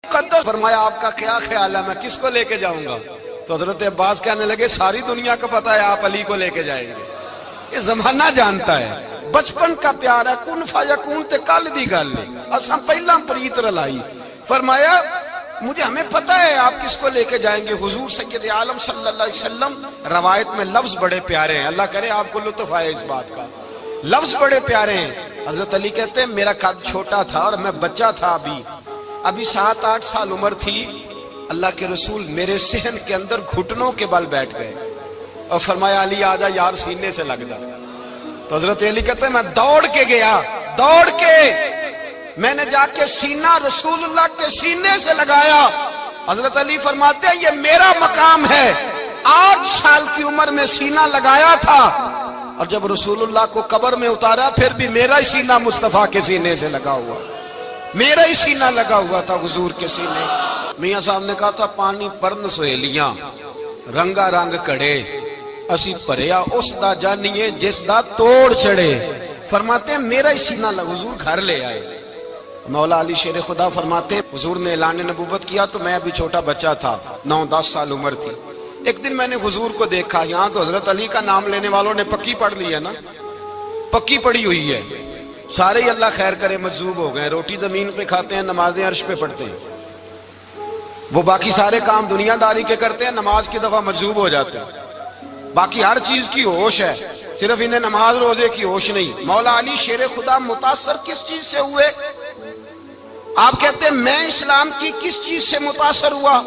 قدس فرمایا آپ کا کیا خیال ہے میں کس کو لے کے جاؤں گا؟ تو حضرت عباس کہنے لگے ساری دنیا کو پتا ہے آپ علی کو لے کے جائیں گے، یہ زمانہ جانتا ہے، بچپن کا پیار ہے، کن فیکون تے کل دی گل ہے، اساں پہلا پریت رلائی۔ فرمایا مجھے ہمیں پتہ ہے آپ کس کو لے کے جائیں گے، حضور سید عالم صلی اللہ علیہ وسلم۔ روایت میں لفظ بڑے پیارے ہیں، اللہ کرے آپ کو لطف آئے اس بات کا، لفظ بڑے پیارے ہیں۔ حضرت علی کہتے ہیں میرا قد چھوٹا تھا اور میں بچہ تھا، ابھی 7-8 سال عمر تھی، اللہ کے رسول میرے صحن کے اندر گھٹنوں کے بل بیٹھ گئے اور فرمایا علی آجا یار سینے سے لگ جا۔ تو حضرت علی کہتے ہیں میں دوڑ کے گیا، دوڑ کے میں نے جا کے سینہ رسول اللہ کے سینے سے لگایا۔ حضرت علی فرماتے ہیں یہ میرا مقام ہے، 8 سال کی عمر میں سینہ لگایا تھا اور جب رسول اللہ کو قبر میں اتارا پھر بھی میرا ہی سینہ مصطفیٰ کے سینے سے لگا ہوا، میرا ہی سینہ لگا ہوا تھا حضور کے سینے۔ میاں صاحب نے کہا تھا پانی پرن سہیلیاں رنگا رنگ کڑے اسی پریا اس دا جانیے جس دا توڑ چڑے۔ فرماتے ہیں میرا ہی سینہ لگا، حضور گھر لے آئے۔ مولا علی شیر خدا فرماتے ہیں حضور نے اعلان نبوت کیا تو میں ابھی چھوٹا بچہ تھا، 9-10 سال عمر تھی۔ ایک دن میں نے حضور کو دیکھا، یہاں تو حضرت علی کا نام لینے والوں نے پکی پڑھ لی ہے نا، پکی پڑھی ہوئی ہے، سارے ہی اللہ خیر کرے مجذوب ہو گئے، روٹی زمین پہ کھاتے ہیں، نمازیں عرش پہ پڑھتے ہیں، وہ باقی سارے کام دنیا داری کے کرتے ہیں، نماز کی دفعہ مجذوب ہو جاتے ہیں، باقی ہر چیز کی ہوش ہے، صرف انہیں نماز روزے کی ہوش نہیں۔ مولا علی شیر خدا متاثر کس چیز سے ہوئے؟ آپ کہتے ہیں میں اسلام کی کس چیز سے متاثر ہوا؟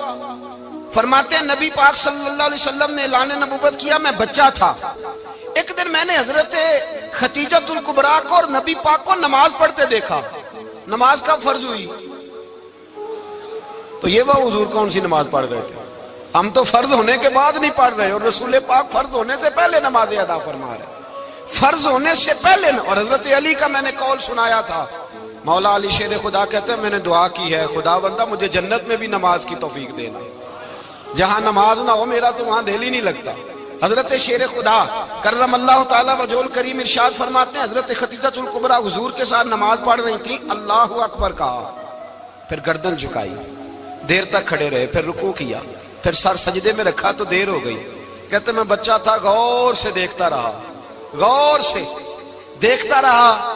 فرماتے ہیں نبی پاک صلی اللہ علیہ وسلم نے اعلان نبوت کیا، میں بچہ تھا، ایک دن میں نے حضرت خدیجہ الکبریٰ کو اور نبی پاک کو نماز پڑھتے دیکھا۔ نماز کب فرض ہوئی؟ تو یہ وہ حضور کون سی نماز پڑھ رہے تھے؟ ہم تو فرض ہونے کے بعد نہیں پڑھ رہے، اور رسول پاک فرض ہونے سے پہلے نماز ادا فرما رہے، فرض ہونے سے پہلے۔ اور حضرت علی کا میں نے قول سنایا تھا، مولا علی شیر خدا کہتے ہیں میں نے دعا کی ہے خدا بندہ مجھے جنت میں بھی نماز کی توفیق دینا، جہاں نماز نہ ہو میرا تو وہاں دل ہی نہیں لگتا۔ حضرت شیر خدا کرم اللہ تعالیٰ وجہہ الکریم ارشاد فرماتے ہیں حضرت خدیجہ الکبریٰ حضور کے ساتھ نماز پڑھ رہی تھیں، اللہ اکبر کہا، پھر گردن جھکائی، دیر تک کھڑے رہے، پھر رکوع کیا، پھر سر سجدے میں رکھا تو دیر ہو گئی۔ کہتے میں بچہ تھا، غور سے دیکھتا رہا، غور سے دیکھتا رہا۔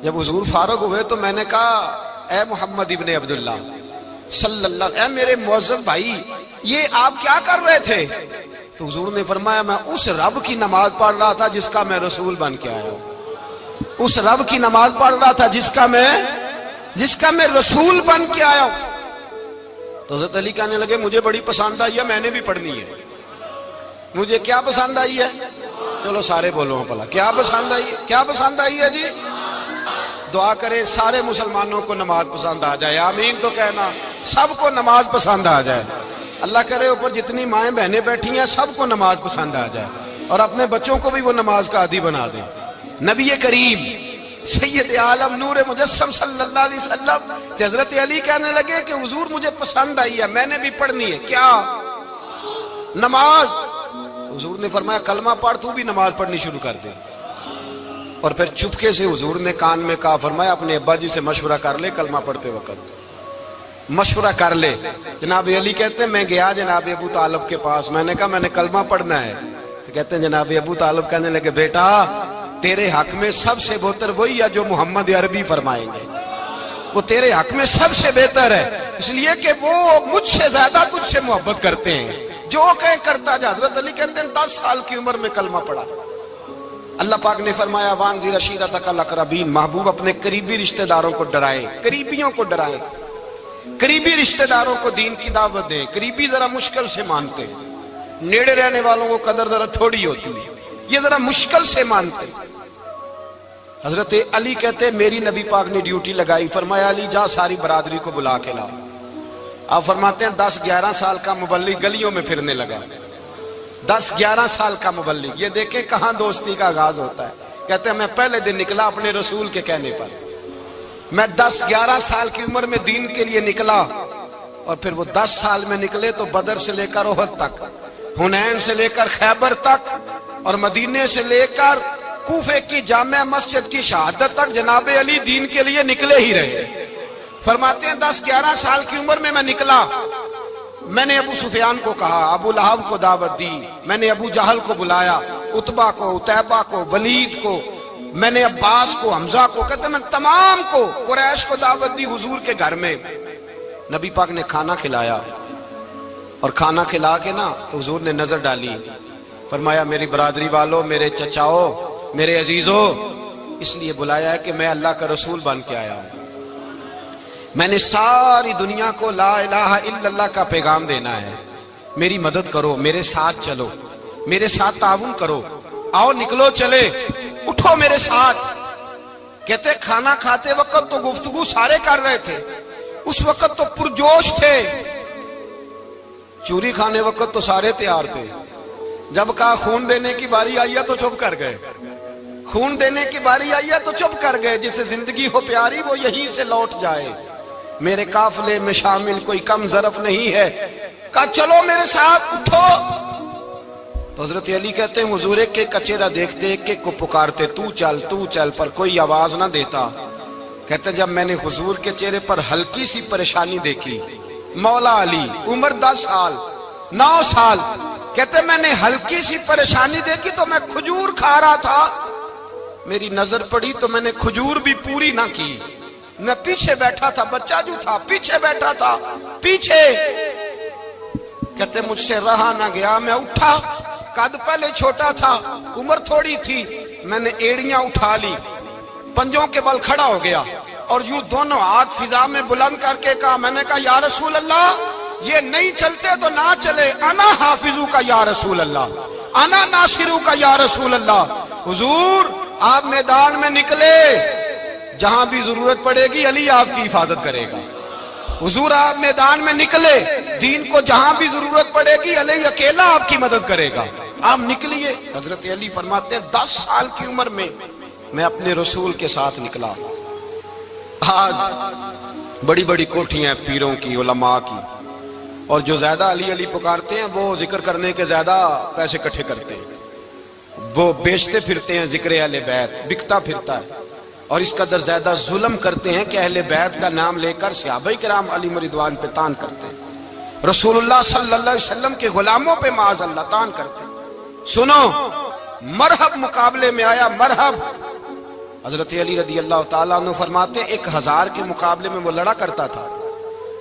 جب حضور فارغ ہوئے تو میں نے کہا اے محمد ابن عبداللہ صلی اللہ علیہ، اے میرے معزز بھائی یہ آپ کیا کر رہے تھے؟ تو حضور نے فرمایا میں اس رب کی نماز پڑھ رہا تھا جس کا میں رسول بن کے آیا ہوں، اس رب کی نماز پڑھ رہا تھا جس کا میں رسول بن کے آیا ہوں۔ تو حضرت علی کہنے لگے مجھے بڑی پسند آئی ہے، میں نے بھی پڑھنی ہے۔ مجھے کیا پسند آئی ہے؟ چلو سارے بولو پلا کیا پسند آئی ہے؟ کیا پسند آئی ہے جی؟ دعا کرے سارے مسلمانوں کو نماز پسند آ جائے، آمین تو کہنا، سب کو نماز پسند آ جائے۔ اللہ کرے اوپر جتنی مائیں بہنیں بیٹھی ہیں سب کو نماز پسند آ جائے، اور اپنے بچوں کو بھی وہ نماز کا عادی بنا دیں۔ نبی کریم سید عالم نور مجسم صلی اللہ علیہ وسلم سے حضرت علی کہنے لگے کہ حضور مجھے پسند آئی ہے، میں نے بھی پڑھنی ہے۔ کیا؟ نماز۔ حضور نے فرمایا کلمہ پڑھ، تو بھی نماز پڑھنی شروع کر دے۔ اور پھر چپکے سے حضور نے کان میں کہا، فرمایا اپنے ابا جی سے مشورہ کر لے، کلمہ پڑھتے وقت مشورہ کر لے۔ جناب علی کہتے ہیں میں گیا جناب ابو طالب کے پاس، میں نے کہا میں نے کلمہ پڑھنا ہے۔ تو کہتے ہیں جناب ابو طالب کہنے لگے بیٹا تیرے حق میں سب سے بہتر وہی ہے جو محمد عربی فرمائیں گے، وہ تیرے حق میں سب سے بہتر ہے، اس لیے کہ وہ مجھ سے زیادہ تجھ سے محبت کرتے ہیں، جو کہے کرتا جا۔ حضرت علی کہتے ہیں 10 سال کی عمر میں کلمہ پڑھا۔ اللہ پاک نے فرمایا وانذر عشیرتک الاقربین، محبوب اپنے قریبی رشتہ داروں کو ڈرائیں، قریبیوں کو ڈرائیں، قریبی رشتہ داروں کو دین کی دعوت دیں۔ قریبی ذرا مشکل سے مانتے ہیں، نیڑے رہنے والوں کو قدر ذرا تھوڑی ہوتی ہے، یہ ذرا مشکل سے مانتے ہیں۔ حضرت علی کہتے ہیں میری نبی پاک نے ڈیوٹی لگائی، فرمایا علی جا ساری برادری کو بلا کے لا۔ آپ فرماتے ہیں 10-11 سال کا مبلغ گلیوں میں پھرنے لگا، 10-11 سال کا مبلغ، یہ دیکھیں کہاں دوستی کا آغاز ہوتا ہے۔ کہتے ہیں میں پہلے دن نکلا اپنے رسول کے کہنے پر، میں 10-11 سال کی عمر میں دین کے لیے نکلا، اور پھر وہ 10 سال میں نکلے تو بدر سے لے کر احد تک، حنین سے لے کر خیبر تک، اور مدینے سے لے کر کوفے کی جامع مسجد کی شہادت تک جناب علی دین کے لیے نکلے ہی رہے۔ فرماتے ہیں 10-11 سال کی عمر میں میں نکلا، میں نے ابو سفیان کو کہا، ابو لہب کو دعوت دی، میں نے ابو جہل کو بلایا، عتبہ کو، عتیبہ کو، ولید کو، میں نے عباس کو، حمزہ کو، کہتے میں تمام کو، قریش کو دعوت دی حضور کے گھر میں۔ نبی پاک نے کھانا کھلایا، اور کھانا کھلا کے نا تو حضور نے نظر ڈالی، فرمایا میری برادری والوں، میرے چچاؤ، میرے عزیزوں، اس لیے بلایا ہے کہ میں اللہ کا رسول بن کے آیا ہوں، میں نے ساری دنیا کو لا الہ الا اللہ کا پیغام دینا ہے، میری مدد کرو، میرے ساتھ چلو، میرے ساتھ تعاون کرو، آؤ نکلو چلے، اٹھو میرے ساتھ۔ کہتے کھانا کھاتے وقت تو گفتگو سارے کر رہے تھے، اس وقت تو پرجوش تھے، چوری کھانے وقت تو سارے تیار تھے، جب کہا خون دینے کی باری آئی ہے تو چپ کر گئے، خون دینے کی باری آئی ہے تو چپ کر گئے، جسے زندگی ہو پیاری وہ یہیں سے لوٹ جائے، میرے قافلے میں شامل کوئی کم ظرف نہیں ہے، کہا چلو میرے ساتھ اٹھو۔ تو حضرت علی کہتے ہیں حضور ایک ایک کا چہرہ دیکھتے، ایک ایک کو پکارتے، تو چل، پر کوئی آواز نہ دیتا۔ کہتے ہیں جب میں نے حضور کے چہرے پر ہلکی سی پریشانی دیکھی، مولا علی عمر 10 سال 9 سال، کہتے میں نے ہلکی سی پریشانی دیکھی تو میں کھجور کھا رہا تھا، میری نظر پڑی تو میں نے کھجور بھی پوری نہ کی، میں پیچھے بیٹھا تھا، بچہ جو تھا پیچھے بیٹھا تھا، پیچھے۔ کہتے مجھ سے رہا نہ گیا، میں اٹھا، قد پہلے چھوٹا تھا، عمر تھوڑی تھی، میں نے ایڑیاں اٹھا لی، پنجوں کے بل کھڑا ہو گیا، اور یوں دونوں ہاتھ فضا میں بلند کر کے کہا، میں نے کہا یا رسول اللہ یہ نہیں چلتے تو نہ چلے، انا حافظو کا یا رسول اللہ، انا ناصرو کا یا رسول اللہ۔ حضور آپ میدان میں نکلے، جہاں بھی ضرورت پڑے گی علی آپ کی حفاظت کرے گا، حضور آپ میدان میں نکلے، دین کو جہاں بھی ضرورت پڑے گی علی اکیلا آپ کی مدد کرے گا، آپ نکلیے۔ حضرت علی فرماتے 10 سال کی عمر میں میں اپنے رسول کے ساتھ نکلا۔ آج بڑی بڑی کوٹھیاں پیروں کی، علماء کی، اور جو زیادہ علی علی پکارتے ہیں وہ ذکر کرنے کے زیادہ پیسے اکٹھے کرتے ہیں، وہ بیچتے پھرتے ہیں ذکر اہل بیت، بکتا پھرتا ہے، اور اس قدر زیادہ ظلم کرتے ہیں کہ اہل بیت کا نام لے کر صحابہ کرام علی رضوان پہ تان کرتے ہیں، رسول اللہ صلی اللہ علیہ وسلم کے غلاموں پہ معاذ اللہ تان کرتے ہیں۔ سنو، مرحب مقابلے میں آیا، مرحب۔ حضرت علی رضی اللہ تعالیٰ عنہ فرماتے 1000 کے مقابلے میں وہ لڑا کرتا تھا،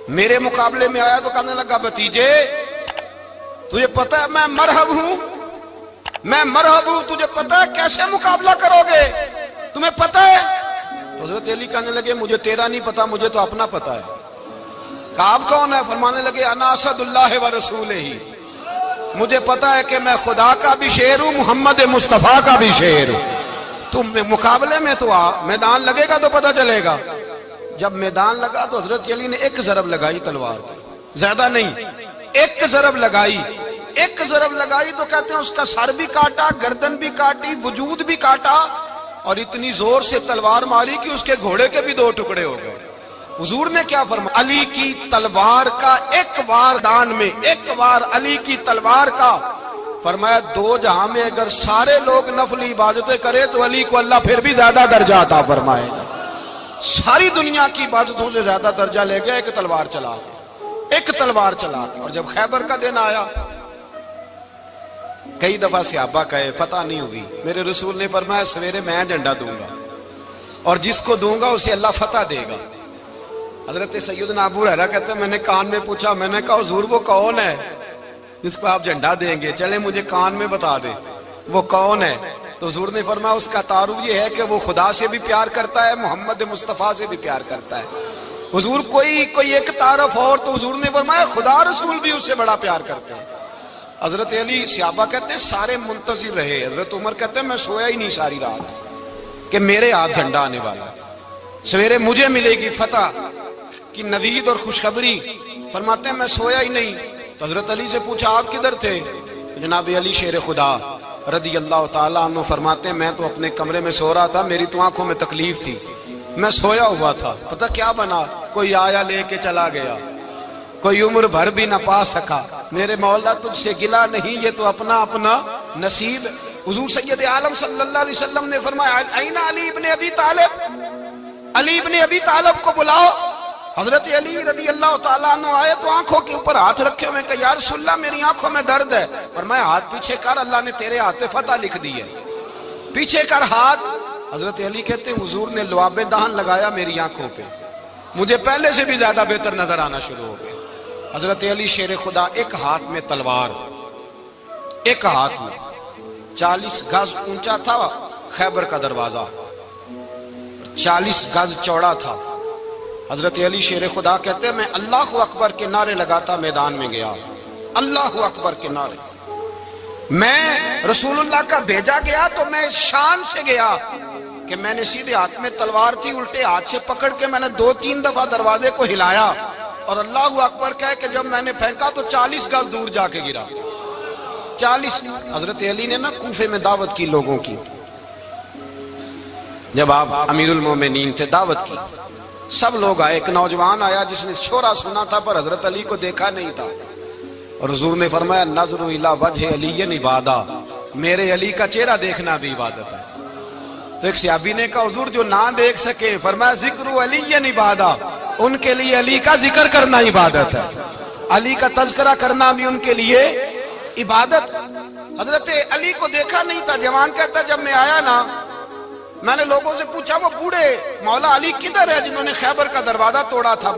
میرے مقابلے میں آیا تو کہنے لگا بھتیجے تجھے پتہ ہے میں مرحب ہوں، میں مرحب ہوں، تجھے پتہ ہے کیسے مقابلہ کرو گے، تمہیں پتہ ہے؟ تو حضرت علی کہنے لگے مجھے تیرا نہیں پتا، مجھے تو اپنا پتہ ہے۔ کہا آپ کون ہے؟ فرمانے لگے انا اسد اللہ و رسولہ، مجھے پتا ہے کہ میں خدا کا بھی شیر ہوں، محمد مصطفیٰ کا بھی شیر ہوں۔ تم مقابلے میں تو آ، میدان لگے گا تو پتہ چلے گا۔ جب میدان لگا تو حضرت علی نے ایک ضرب لگائی تلوار کی، زیادہ نہیں، ایک ضرب لگائی، ایک ضرب لگائی تو کہتے ہیں اس کا سر بھی کاٹا، گردن بھی کاٹی، وجود بھی کاٹا، اور اتنی زور سے تلوار ماری کہ اس کے گھوڑے کے بھی 2 ٹکڑے ہو گئے۔ حضور نے کیا فرمایا؟ علی کی تلوار کا ایک وار دان میں، ایک وار علی کی تلوار کا، فرمایا 2 جہاں میں اگر سارے لوگ نفلی عبادتیں کرے تو علی کو اللہ پھر بھی زیادہ درجہ عطا فرمائے گا۔ ساری دنیا کی عبادتوں سے زیادہ درجہ لے گیا ایک تلوار چلا کے، ایک تلوار چلا کے۔ اور جب خیبر کا دن آیا، کئی دفعہ صحابہ کہے فتح نہیں ہوئی، میرے رسول نے فرمایا سویرے میں جھنڈا دوں گا، اور جس کو دوں گا اسے اللہ فتح دے گا۔ حضرت سیدنا ابو ہریرہ کہتے ہیں میں نے کان میں پوچھا، میں نے کہا حضور وہ کون ہے جس کو آپ جھنڈا دیں گے؟ چلے مجھے کان میں بتا دے وہ کون ہے۔ تو حضور نے فرمایا اس کا تعارف یہ ہے کہ وہ خدا سے بھی پیار کرتا ہے، محمد مصطفیٰ سے بھی پیار کرتا ہے۔ حضور کوئی ایک تعارف اور، تو حضور نے فرمایا خدا رسول بھی اس سے بڑا پیار کرتے ہیں۔ حضرت علی، صحابہ کہتے ہیں سارے منتظر رہے، حضرت عمر کہتے ہیں میں سویا ہی نہیں ساری رات کہ میرے ہاتھ جھنڈا آنے والا، سویرے مجھے ملے گی فتح کی نوید اور خوشخبری۔ فرماتے ہیں میں سویا ہی نہیں۔ تو حضرت علی سے پوچھا آپ کدھر تھے؟ جناب علی شیر خدا رضی اللہ تعالیٰ عنہ فرماتے ہیں میں تو اپنے کمرے میں سو رہا تھا، میری تو آنکھوں میں تکلیف تھی، میں سویا ہوا تھا، پتہ کیا بنا، کوئی آیا لے کے چلا گیا، کوئی عمر بھر بھی نہ پا سکا۔ میرے مولا تجھ سے گلا نہیں، یہ تو اپنا اپنا نصیب۔ حضور سید عالم صلی اللہ علیہ وسلم نے فرمایا این علی ابن ابی طالب، علی ابن ابی طالب کو بلاؤ۔ حضرت علی رضی اللہ تعالیٰ عنہ آئے تو آنکھوں کے اوپر ہاتھ رکھے ہوئے کہ یا رسول اللہ میری آنکھوں میں درد ہے، اور میں ہاتھ پیچھے کر، اللہ نے تیرے ہاتھ پہ فتح لکھ دی ہے، پیچھے کر ہاتھ۔ حضرت علی کہتے ہیں حضور نے لعاب دہن لگایا میری آنکھوں پہ، مجھے پہلے سے بھی زیادہ بہتر نظر آنا شروع ہو گیا۔ حضرت علی شیر خدا، ایک ہاتھ میں تلوار، ایک ہاتھ میں 40 گز اونچا تھا خیبر کا دروازہ، 40 گز چوڑا تھا۔ حضرت علی شیر خدا کہتے ہیں میں اللہ اکبر کے نعرے لگاتا میدان میں گیا، اللہ اکبر کے نعرے۔ میں رسول اللہ کا بھیجا گیا تو میں شان سے گیا کہ میں نے سیدھے ہاتھ میں تلوار تھی، الٹے ہاتھ سے پکڑ کے میں نے 2-3 دفعہ دروازے کو ہلایا اور اللہ اکبر کہہ کہ جب میں نے پھینکا تو 40 گز دور جا کے گرا۔ 40۔ حضرت علی نے نا کوفے میں دعوت کی لوگوں کی، جب آپ امیر المومنین تھے، دعوت کی، سب لوگ آئے۔ ایک نوجوان آیا جس نے شورا سنا تھا پر حضرت علی کو دیکھا نہیں تھا، اور حضور نے فرمایا نظر الی وجہ علی عبادہ، میرے علی کا چہرہ دیکھنا بھی عبادت ہے۔ تو ایک صحابی نے کہا حضور جو نہ دیکھ سکے، فرمایا ذکر علی عبادہ، ان کے لیے علی کا ذکر کرنا عبادت ہے، علی کا تذکرہ کرنا بھی ان کے لیے عبادت۔ حضرت علی کو دیکھا نہیں تھا۔ جوان کہتا جب میں آیا نا، میں نے لوگوں سے پوچھا وہ بوڑھے مولا علی کدھر ہے جنہوں نے خیبر کا دروازہ توڑا تھا؟